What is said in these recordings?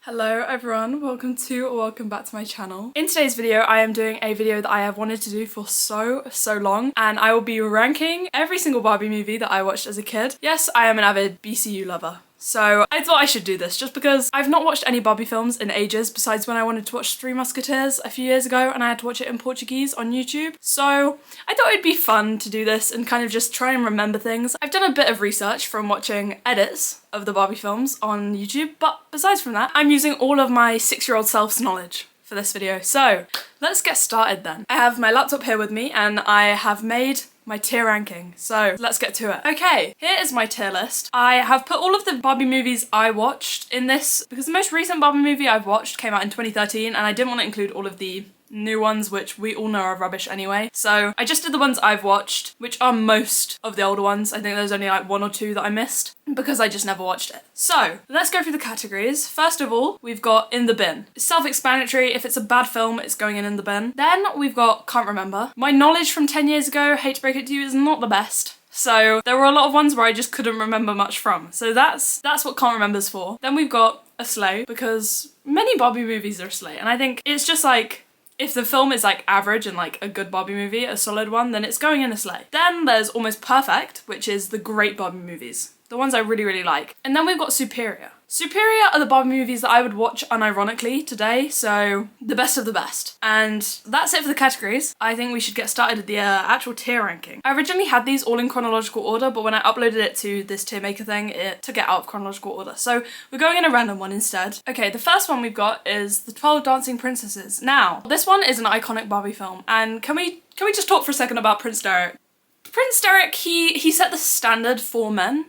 Hello everyone, welcome back to my channel. In today's video, I am doing a video that I have wanted to do for so long, and I will be ranking every single Barbie movie that I watched as a kid. Yes, I am an avid BCU lover. So I thought I should do this just because I've not watched any Barbie films in ages besides when I wanted to watch Three Musketeers a few years ago and I had to watch it in Portuguese on YouTube. So I thought it'd be fun to do this and kind of just try and remember things. I've done a bit of research from watching edits of the Barbie films on YouTube, but besides from that, I'm using all of my 6-year-old self's knowledge for this video. So let's get started then. I have my laptop here with me and I have made my tier ranking, so let's get to it. Okay, here is my tier list. I have put all of the Barbie movies I watched in this because the most recent Barbie movie I've watched came out in 2013 and I didn't want to include all of the new ones, which we all know are rubbish anyway. So I just did the ones I've watched, which are most of the older ones. I think there's only like 1 or 2 that I missed because I just never watched it. So let's go through the categories. First of all, we've got in the bin. It's self-explanatory. If it's a bad film, it's going in the bin. Then we've got can't remember. My knowledge from 10 years ago, hate to break it to you, is not the best. So there were a lot of ones where I just couldn't remember much from. So that's what can't remember's for. Then we've got a Sleigh because many Barbie movies are a Sleigh. And I think it's just like, if the film is like average and like a good Barbie movie, a solid one, then it's going in a Sleigh. Then there's Almost Perfect, which is the great Barbie movies. The ones I really like. And then we've got Superior. Superior are the Barbie movies that I would watch unironically today, so the best of the best. And that's it for the categories. I think we should get started with the actual tier ranking. I originally had these all in chronological order, but when I uploaded it to this tier maker thing, it took it out of chronological order. So we're going in a random one instead. Okay, the first one we've got is The 12 Dancing Princesses. Now, this one is an iconic Barbie film, and can we just talk for a second about Prince Derek? Prince Derek, he set the standard for men.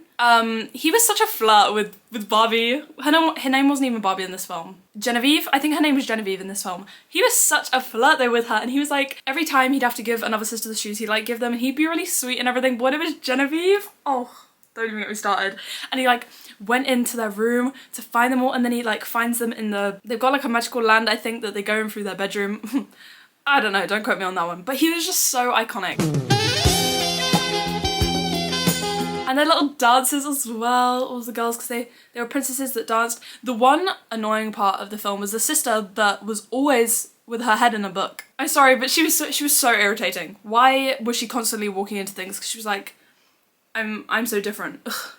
He was such a flirt with Barbie. Her name wasn't even Barbie in this film. Genevieve? I think her name was Genevieve in this film. He was such a flirt though with her, and he was like, every time he'd have to give another sister the shoes, he'd like give them and he'd be really sweet and everything, but when it was Genevieve, oh, don't even get me started. And he like went into their room to find them all, and then he like finds them in they've got like a magical land, I think, that they go in through their bedroom. I don't know, don't quote me on that one, but he was just so iconic. And their little dances as well, all the girls, because they were princesses that danced. The one annoying part of the film was the sister that was always with her head in a book. I'm sorry, but she was so irritating. Why was she constantly walking into things? Because she was like, I'm so different. Ugh.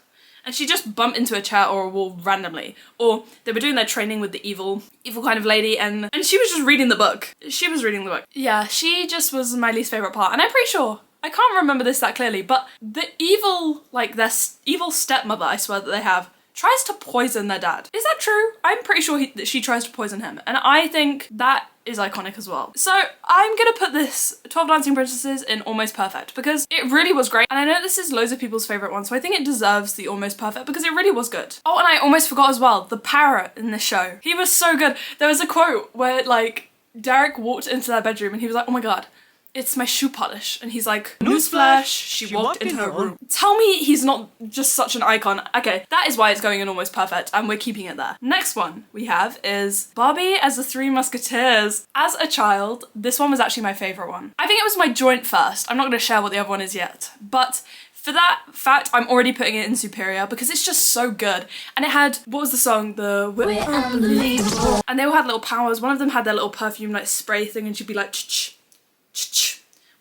And she just bumped into a chair or a wall randomly. Or they were doing their training with the evil kind of lady, and she was just reading the book. She was reading the book. Yeah, she just was my least favourite part, and I'm pretty sure, I can't remember this that clearly, but the evil, like their evil stepmother, I swear that they have, tries to poison their dad. Is that true? I'm pretty sure that she tries to poison him, and I think that is iconic as well. So I'm gonna put this 12 Dancing Princesses in Almost Perfect because it really was great, and I know this is loads of people's favourite one, so I think it deserves the Almost Perfect because it really was good. Oh, and I almost forgot as well, the parrot in this show. He was so good. There was a quote where like Derek walked into their bedroom and he was like, oh my god, it's my shoe polish. And he's like, newsflash, she walked into her room. Tell me he's not just such an icon. Okay, that is why it's going in Almost Perfect, and we're keeping it there. Next one we have is Barbie as the Three Musketeers. As a child, this one was actually my favourite one. I think it was my joint first. I'm not gonna share what the other one is yet, but for that fact, I'm already putting it in Superior because it's just so good. And it had, what was the song? We're Unbelievable. And they all had little powers. One of them had their little perfume like spray thing and she'd be like, ch-ch.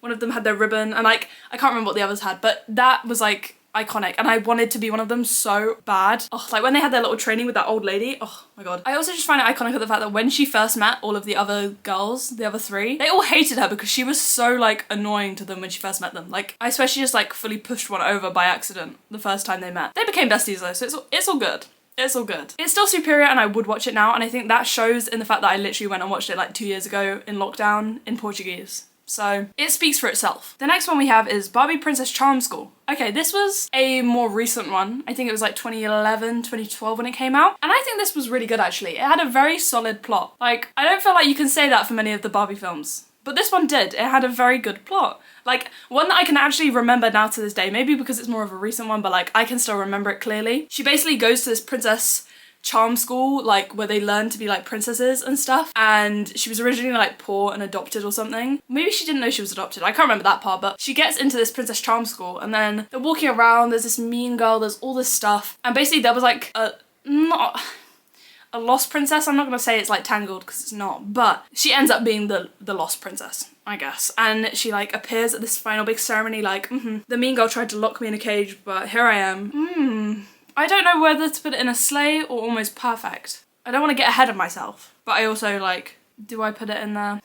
One of them had their ribbon, and like I can't remember what the others had, but that was like iconic, and I wanted to be one of them so bad. Oh, like when they had their little training with that old lady, oh my god. I also just find it iconic at the fact that when she first met all of the other girls, the other 3, they all hated her because she was so like annoying to them when she first met them. Like I swear she just like fully pushed one over by accident the first time they met. They became besties though, so it's all good. It's all good. It's still Superior and I would watch it now, and I think that shows in the fact that I literally went and watched it like 2 years ago in lockdown in Portuguese. So it speaks for itself. The next one we have is Barbie Princess Charm School. Okay, this was a more recent one. I think it was like 2011, 2012 when it came out. And I think this was really good actually. It had a very solid plot. Like, I don't feel like you can say that for many of the Barbie films, but this one did. It had a very good plot. Like, one that I can actually remember now to this day, maybe because it's more of a recent one, but like I can still remember it clearly. She basically goes to this princess charm school, like where they learn to be like princesses and stuff, and she was originally like poor and adopted or something. Maybe she didn't know she was adopted, I can't remember that part, but she gets into this princess charm school and then they're walking around, there's this mean girl, there's all this stuff, and basically there was like a a lost princess. I'm not gonna say it's like Tangled because it's not, but she ends up being the lost princess, I guess. And she like appears at this final big ceremony like, the mean girl tried to lock me in a cage, but here I am. I don't know whether to put it in a Sleigh or Almost Perfect. I don't want to get ahead of myself, but I also like, do I put it in there?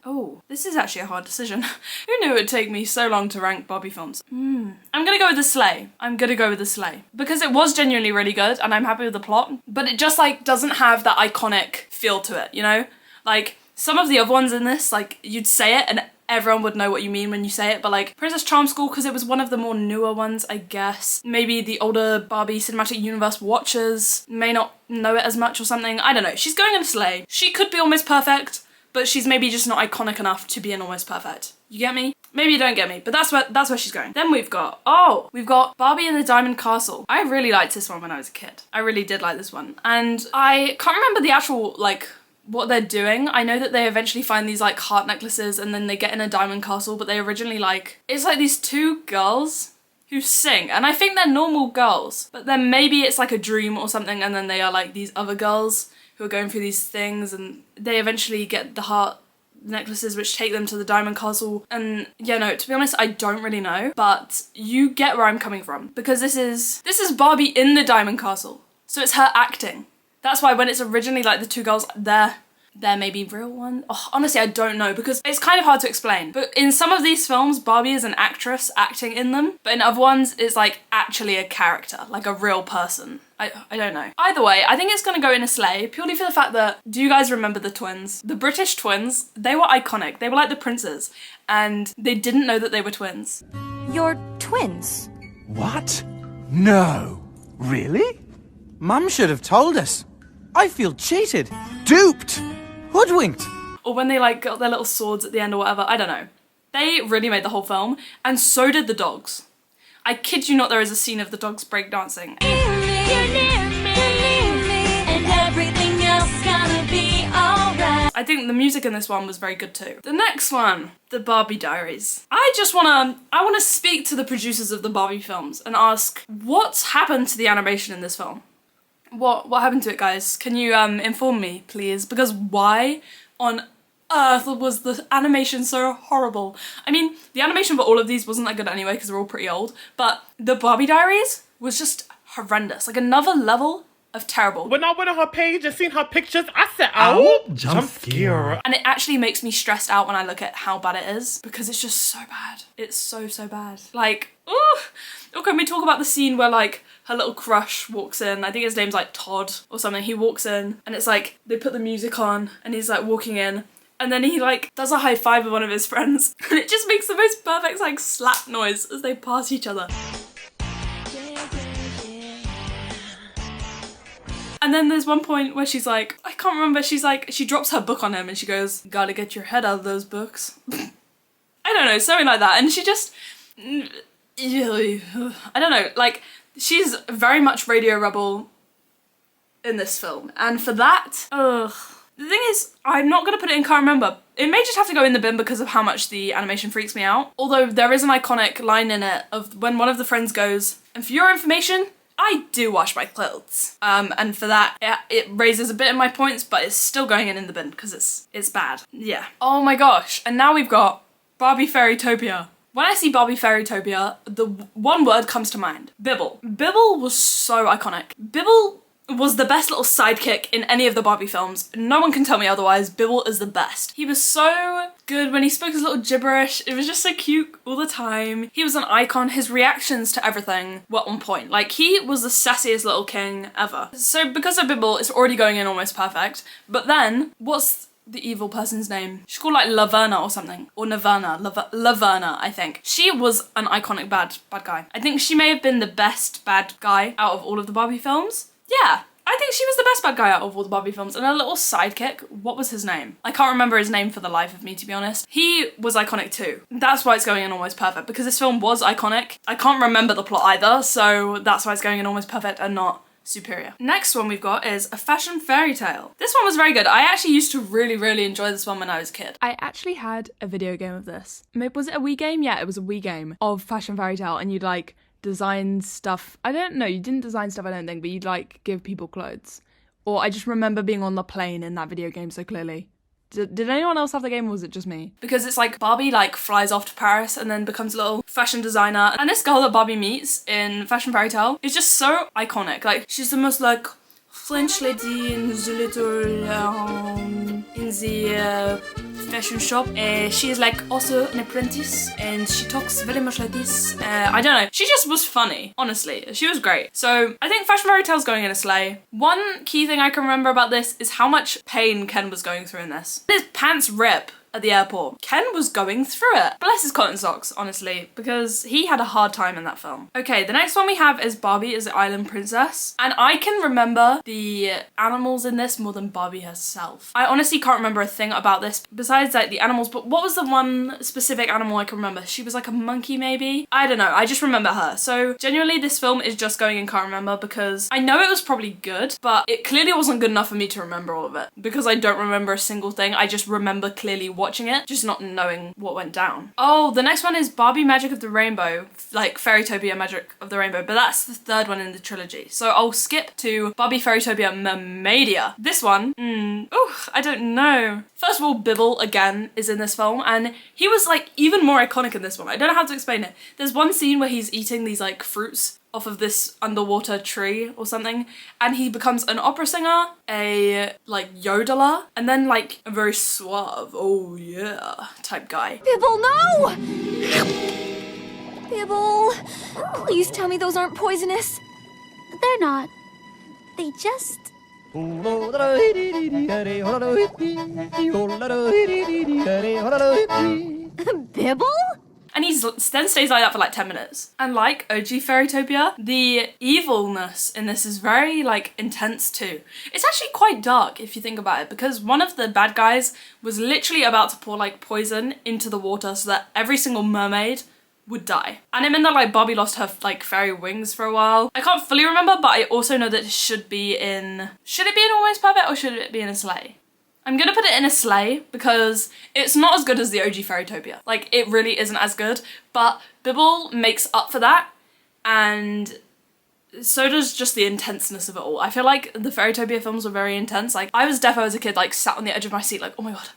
Oh, this is actually a hard decision. Who knew it would take me so long to rank Barbie films? I'm gonna go with the Sleigh. I'm gonna go with the Sleigh. Because it was genuinely really good and I'm happy with the plot, but it just like doesn't have that iconic feel to it, you know? Like some of the other ones in this, like you'd say it and everyone would know what you mean when you say it, but like Princess Charm School, because it was one of the more newer ones, I guess. Maybe the older Barbie Cinematic Universe watchers may not know it as much or something. I don't know. She's going in a Sleigh. She could be Almost Perfect, but she's maybe just not iconic enough to be an Almost Perfect. You get me? Maybe you don't get me, but that's where she's going. Then we've got Barbie in the Diamond Castle. I really liked this one when I was a kid. I really did like this one. And I can't remember the actual, like, what they're doing. I know that they eventually find these like heart necklaces and then they get in a diamond castle, but they originally like, it's like these two girls who sing, and I think they're normal girls, but then maybe it's like a dream or something, and then they are like these other girls who are going through these things, and they eventually get the heart necklaces which take them to the diamond castle. And yeah, no, to be honest, I don't really know, but you get where I'm coming from, because this is Barbie in the diamond castle, so it's her acting. That's why when it's originally like the two girls, they're maybe real one. Oh, honestly, I don't know, because it's kind of hard to explain. But in some of these films, Barbie is an actress acting in them, but in other ones, it's like actually a character, like a real person. I don't know. Either way, I think it's gonna go in a Sleigh, purely for the fact that, do you guys remember the twins? The British twins, they were iconic. They were like the princes, and they didn't know that they were twins. You're twins? What? No. Really? Mum should have told us. I feel cheated, duped, hoodwinked. Or when they like got their little swords at the end or whatever, I don't know. They really made the whole film, and so did the dogs. I kid you not, there is a scene of the dogs breakdancing. I think the music in this one was very good too. The next one, the Barbie Diaries. I wanna speak to the producers of the Barbie films and ask, what's happened to the animation in this film? What happened to it, guys? Can you inform me, please? Because why on earth was the animation so horrible? I mean, the animation for all of these wasn't that good anyway because they're all pretty old, but the Barbie Diaries was just horrendous. Like another level of terrible. When I went on her page and seen her pictures, I said, oh, jump scare. And it actually makes me stressed out when I look at how bad it is, because it's just so bad. It's so bad. Like, ooh. Okay, we talk about the scene where like her little crush walks in. I think his name's like Todd or something. He walks in and it's like they put the music on and he's like walking in, and then he like does a high five with one of his friends and it just makes the most perfect like slap noise as they pass each other. And then there's one point where she's like, I can't remember, she's like, she drops her book on him and she goes, gotta get your head out of those books. I don't know, something like that. And she just, I don't know, like, she's very much Radio Rebel in this film. And for that, ugh. The thing is, I'm not gonna put it in can't remember. It may just have to go in the bin because of how much the animation freaks me out. Although there is an iconic line in it of when one of the friends goes, and for your information, I do wash my clothes. And for that, it raises a bit of my points, but it's still going in the bin because it's bad. Yeah. Oh my gosh. And now we've got Barbie Fairytopia. When I see Barbie Fairytopia, the one word comes to mind. Bibble. Bibble was so iconic. Bibble was the best little sidekick in any of the Barbie films. No one can tell me otherwise. Bibble is the best. He was so good when he spoke his little gibberish. It was just so cute all the time. He was an icon. His reactions to everything were on point. Like, he was the sassiest little king ever. So because of Bibble, it's already going in almost perfect. But then, what's the evil person's name? She's called like Laverna or something. Or Naverna. Laverna, I think. She was an iconic bad guy. I think she may have been the best bad guy out of all of the Barbie films. Yeah, I think she was the best bad guy out of all the Barbie films. And her little sidekick, what was his name? I can't remember his name for the life of me, to be honest. He was iconic too. That's why it's going in almost perfect, because this film was iconic. I can't remember the plot either, so that's why it's going in almost perfect and not superior. Next one we've got is A Fashion Fairy Tale. This one was very good. I actually used to really enjoy this one when I was a kid. I actually had a video game of this. Was it a Wii game? Yeah, it was a Wii game of Fashion Fairy Tale, and you'd like design stuff. I don't know, you didn't design stuff, I don't think, but you'd like give people clothes Or I just remember being on the plane in that video game so clearly. Did anyone else have the game or was it just me? Because it's like Barbie like flies off to Paris and then becomes a little fashion designer. And this girl that Barbie meets in Fashion Fairy Tale is just so iconic. Like she's the most like French lady in the little in the fashion shop. She is like also an apprentice and she talks very much like this. I don't know. She just was funny, honestly. She was great. So I think Fashion Fairy Tale's going in a sleigh. One key thing I can remember about this is how much pain Ken was going through in this. His pants rip at the airport. Ken was going through it. Bless his cotton socks, honestly, because he had a hard time in that film. Okay, the next one we have is Barbie as the Island Princess. And I can remember the animals in this more than Barbie herself. I honestly can't remember a thing about this besides like the animals, but what was the one specific animal I can remember? She was like a monkey maybe? I don't know, I just remember her. So genuinely this film is just going in can't remember because I know it was probably good, but it clearly wasn't good enough for me to remember all of it because I don't remember a single thing. I just remember clearly watching it, just not knowing what went down. Oh, the next one is Barbie Magic of the Rainbow, like Fairytopia Magic of the Rainbow, but that's the third one in the trilogy. So I'll skip to Barbie Fairytopia Mermaidia. This one, I don't know. First of all, Bibble again is in this film and he was like even more iconic in this one. I don't know how to explain it. There's one scene where he's eating these like fruits off of this underwater tree or something and he becomes an opera singer, a like yodeler, and then like a very suave, oh yeah, type guy. Bibble, no! Bibble, please tell me those aren't poisonous. They're not. They just... Bibble? And he then stays like that for like 10 minutes. And like OG Fairytopia, the evilness in this is very like intense too. It's actually quite dark if you think about it because one of the bad guys was literally about to pour like poison into the water so that every single mermaid would die. And it meant that like Barbie lost her like fairy wings for a while. I can't fully remember, but I also know that it should it be in Almost Perfect or should it be in a Sleigh? I'm gonna put it in a Sleigh because it's not as good as the OG Fairytopia. Like, it really isn't as good, but Bibble makes up for that, and so does just the intenseness of it all. I feel like the Fairytopia films were very intense. Like, I was defo as a kid, like, sat on the edge of my seat like, oh my god,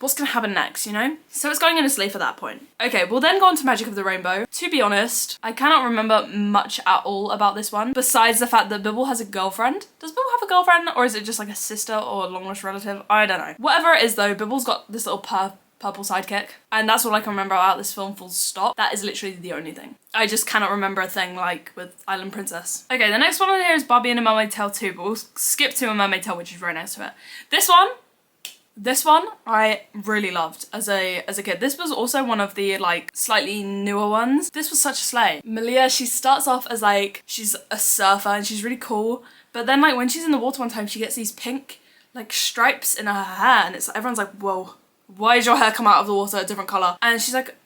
what's gonna happen next, you know? So it's going in a Sleigh for that point. Okay, we'll then go on to Magic of the Rainbow. To be honest, I cannot remember much at all about this one, besides the fact that Bibble has a girlfriend. Does Bibble have a girlfriend, or is it just like a sister or a long-lost relative? I don't know. Whatever it is though, Bibble's got this little purple sidekick, and that's all I can remember about this film, full stop. That is literally the only thing. I just cannot remember a thing like with Island Princess. Okay, the next one on here is Barbie and a Mermaid Tale 2, but we'll skip to a Mermaid Tale, which is right next to it. This one I really loved as a kid. This was also one of the like slightly newer ones. This was such a sleigh. Malia, she starts off as like, she's a surfer and she's really cool, but then like when she's in the water one time, she gets these pink like stripes in her hair and it's everyone's like, whoa, why did your hair come out of the water a different colour? And she's like,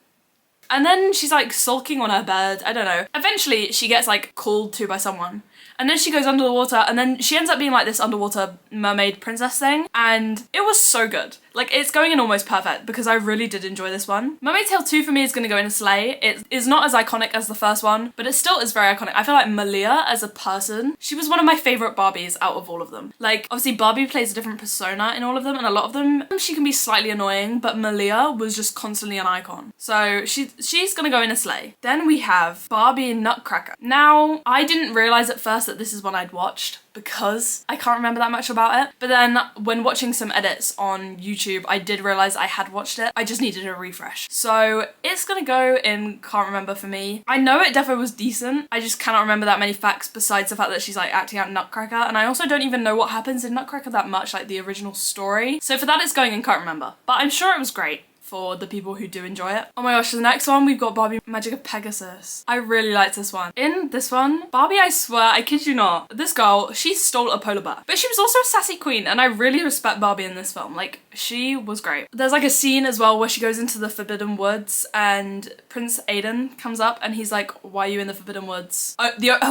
and then she's like sulking on her bed, I don't know. Eventually she gets like called to by someone. And then she goes under the water and then she ends up being like this underwater mermaid princess thing. And it was so good. Like, it's going in Almost Perfect because I really did enjoy this one. Mermaid Tale 2 for me is going to go in a Sleigh. It is not as iconic as the first one, but it still is very iconic. I feel like Malia as a person, she was one of my favourite Barbies out of all of them. Like, obviously Barbie plays a different persona in all of them, and a lot of them, she can be slightly annoying, but Malia was just constantly an icon. So she's going to go in a Sleigh. Then we have Barbie Nutcracker. Now, I didn't realise at first that this is one I'd watched because I can't remember that much about it. But then when watching some edits on YouTube, I did realise I had watched it. I just needed a refresh. So it's gonna go in can't remember for me. I know it defo was decent. I just cannot remember that many facts besides the fact that she's like acting out Nutcracker. And I also don't even know what happens in Nutcracker that much, like the original story. So for that it's going in can't remember. But I'm sure it was great for the people who do enjoy it. Oh my gosh, the next one we've got Barbie Magic of Pegasus. I really liked this one. In this one, Barbie, I swear, I kid you not, this girl, she stole a polar bear. But she was also a sassy queen, and I really respect Barbie in this film. Like, she was great. There's like a scene as well where she goes into the Forbidden Woods and Prince Aiden comes up and he's like, why are you in the Forbidden Woods?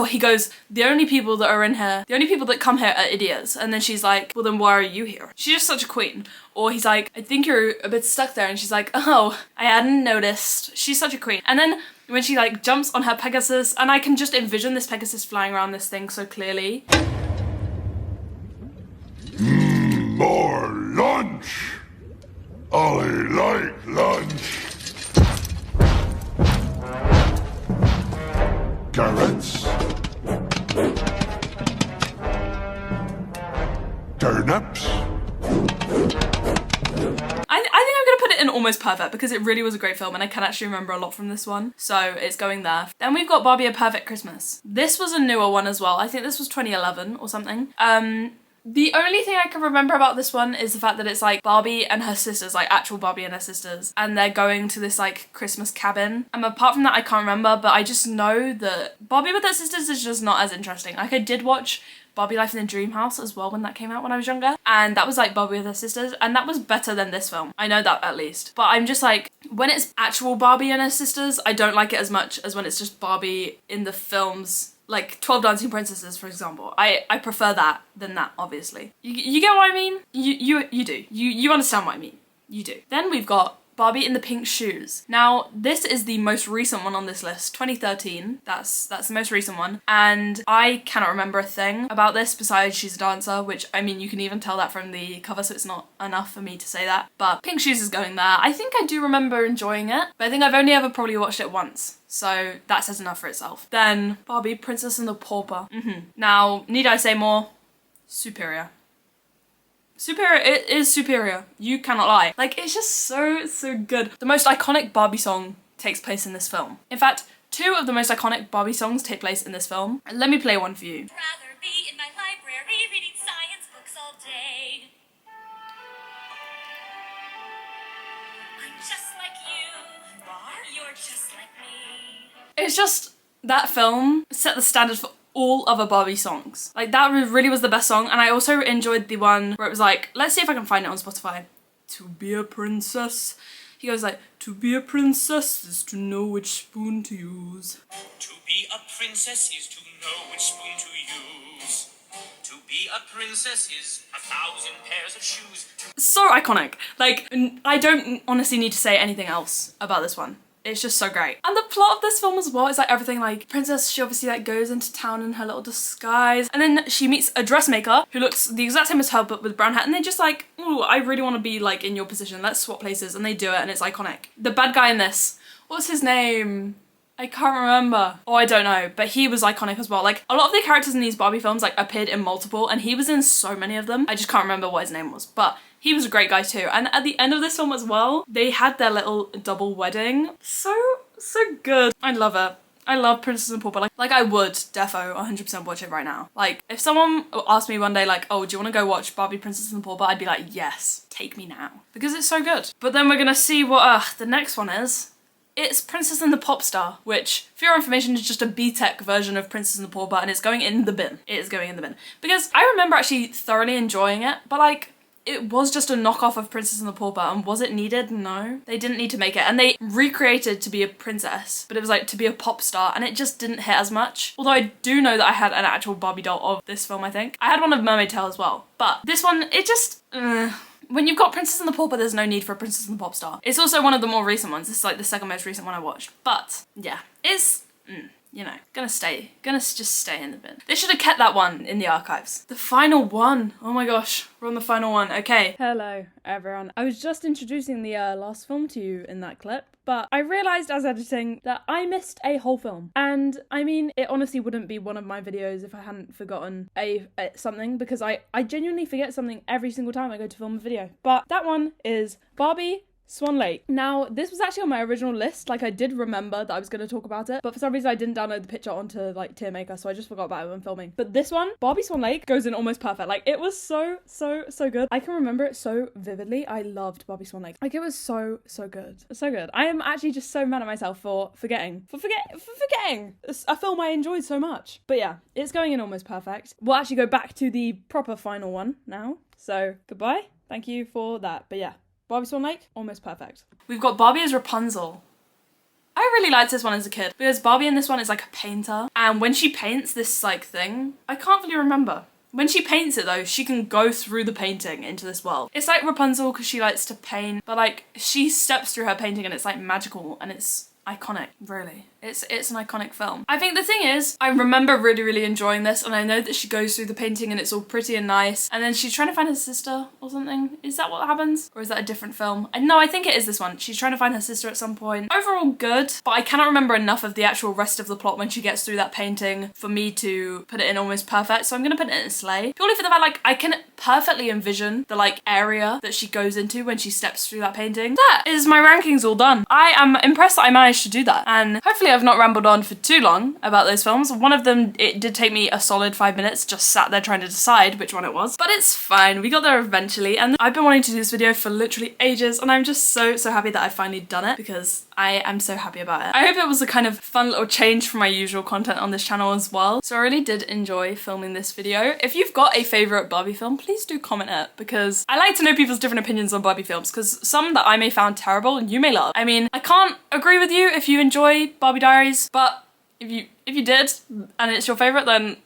He goes, the only people that are in here, the only people that come here are idiots. And then she's like, well then why are you here? She's just such a queen. Or he's like, I think you're a bit stuck there. And she's like, oh, I hadn't noticed. She's such a queen. And then when she like jumps on her Pegasus, and I can just envision this Pegasus flying around this thing so clearly. More lunch. I like lunch. Carrots. Turnips. I think I'm gonna put it in almost perfect because it really was a great film and I can actually remember a lot from this one. So it's going there. Then we've got Barbie: A Perfect Christmas. This was a newer one as well. I think this was 2011 or something. The only thing I can remember about this one is the fact that it's like Barbie and her sisters, like actual Barbie and her sisters, and they're going to this like Christmas cabin. And apart from that, I can't remember, but I just know that Barbie with her sisters is just not as interesting. Like I did watch Barbie Life in the Dream House as well when that came out when I was younger, and that was like Barbie with her sisters, and that was better than this film. I know that at least. But I'm just like, when it's actual Barbie and her sisters, I don't like it as much as when it's just Barbie in the films. Like 12 Dancing Princesses, for example. I prefer that than that, obviously. You get what I mean? You do. You understand what I mean. You do. Then we've got Barbie in the Pink Shoes. Now, this is the most recent one on this list, 2013. That's the most recent one. And I cannot remember a thing about this besides she's a dancer, which, I mean, you can even tell that from the cover, so it's not enough for me to say that. But Pink Shoes is going there. I think I do remember enjoying it, but I think I've only ever probably watched it once. So that says enough for itself. Then Barbie, Princess and the Pauper. Now, need I say more? Superior. Superior, it is superior. You cannot lie. Like, it's just so good. The most iconic Barbie song takes place in this film. In fact, two of the most iconic Barbie songs take place in this film. Let me play one for you. Rather be in my library reading science books all day. I'm just like you. You're just like me. It's just, that film set the standard for all other Barbie songs. Like, that really was the best song, and I also enjoyed the one where it was like, let's see if I can find it on Spotify. To be a princess. He goes like, to be a princess is to know which spoon to use. To be a princess is to know which spoon to use. To be a princess is 1,000 pairs of shoes. So iconic. Like, I don't honestly need to say anything else about this one. It's just so great. And the plot of this film as well is like everything like Princess, she obviously like goes into town in her little disguise and then she meets a dressmaker who looks the exact same as her but with brown hat, and they're just like, ooh, I really want to be like in your position, let's swap places, and they do it and it's iconic. The bad guy in this, what's his name? I can't remember. Oh, I don't know, but he was iconic as well. Like, a lot of the characters in these Barbie films like appeared in multiple, and he was in so many of them. I just can't remember what his name was, but he was a great guy too. And at the end of this film as well, they had their little double wedding. So good. I love it. I love Princess and Pauper. Like I would defo 100% watch it right now. Like, if someone asked me one day like, oh, do you want to go watch Barbie, Princess and Pauper? I'd be like, yes, take me now. Because it's so good. But then we're gonna see what the next one is. It's Princess and the Popstar, which, for your information, is just a B-Tech version of Princess and the Pauper, and it's going in the bin. It is going in the bin. Because I remember actually thoroughly enjoying it, but like, it was just a knockoff of Princess and the Pauper, and was it needed? No. They didn't need to make it, and they recreated to be a princess, but it was like to be a pop star, and it just didn't hit as much. Although I do know that I had an actual Barbie doll of this film, I think. I had one of Mermaid Tale as well, but this one, it just, when you've got Princess and the Pauper, there's no need for a Princess and the Popstar. It's also one of the more recent ones. This is like the second most recent one I watched. But yeah, it's, you know, gonna just stay in the bin. They should have kept that one in the archives. The final one. Oh my gosh, we're on the final one. Okay. Hello, everyone. I was just introducing the last film to you in that clip, but I realised as editing that I missed a whole film. And I mean, it honestly wouldn't be one of my videos if I hadn't forgotten something, because I genuinely forget something every single time I go to film a video. But that one is Barbie Swan Lake. Now, this was actually on my original list. Like, I did remember that I was going to talk about it, but for some reason I didn't download the picture onto like Tearmaker, so I just forgot about it when filming. But this one, Barbie Swan Lake, goes in almost perfect. Like, it was so good. I can remember it so vividly. I loved Barbie Swan Lake. Like, it was so good. So good. I am actually just so mad at myself for forgetting a film I enjoyed so much. But yeah, it's going in almost perfect. We'll actually go back to the proper final one now. So, goodbye. Thank you for that. But yeah, Barbie Swan Lake, almost perfect. We've got Barbie as Rapunzel. I really liked this one as a kid because Barbie in this one is like a painter, and when she paints this like thing, I can't really remember. When she paints it though, she can go through the painting into this world. It's like Rapunzel because she likes to paint, but like she steps through her painting and it's like magical and it's iconic, really. It's an iconic film. I think the thing is, I remember really enjoying this, and I know that she goes through the painting and it's all pretty and nice, and then she's trying to find her sister or something. Is that what happens? Or is that a different film? No, I think it is this one. She's trying to find her sister at some point. Overall good, but I cannot remember enough of the actual rest of the plot when she gets through that painting for me to put it in almost perfect, so I'm gonna put it in Sleigh. Purely for the fact, like, I can perfectly envision the, like, area that she goes into when she steps through that painting. That is my rankings all done. I am impressed that I managed to do that, and hopefully I've not rambled on for too long about those films. One of them, it did take me a solid 5 minutes, just sat there trying to decide which one it was, but it's fine. We got there eventually, and I've been wanting to do this video for literally ages, and I'm just so happy that I've finally done it, because I am so happy about it. I hope it was a kind of fun little change from my usual content on this channel as well. So I really did enjoy filming this video. If you've got a favourite Barbie film, please do comment it, because I like to know people's different opinions on Barbie films, because some that I may found terrible and you may love. I mean, I can't agree with you if you enjoy Barbie Diaries, but if you did and it's your favourite, then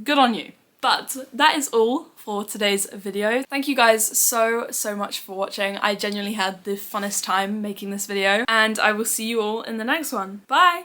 good on you. But that is all for today's video. Thank you guys so much for watching. I genuinely had the funnest time making this video, and I will see you all in the next one. Bye!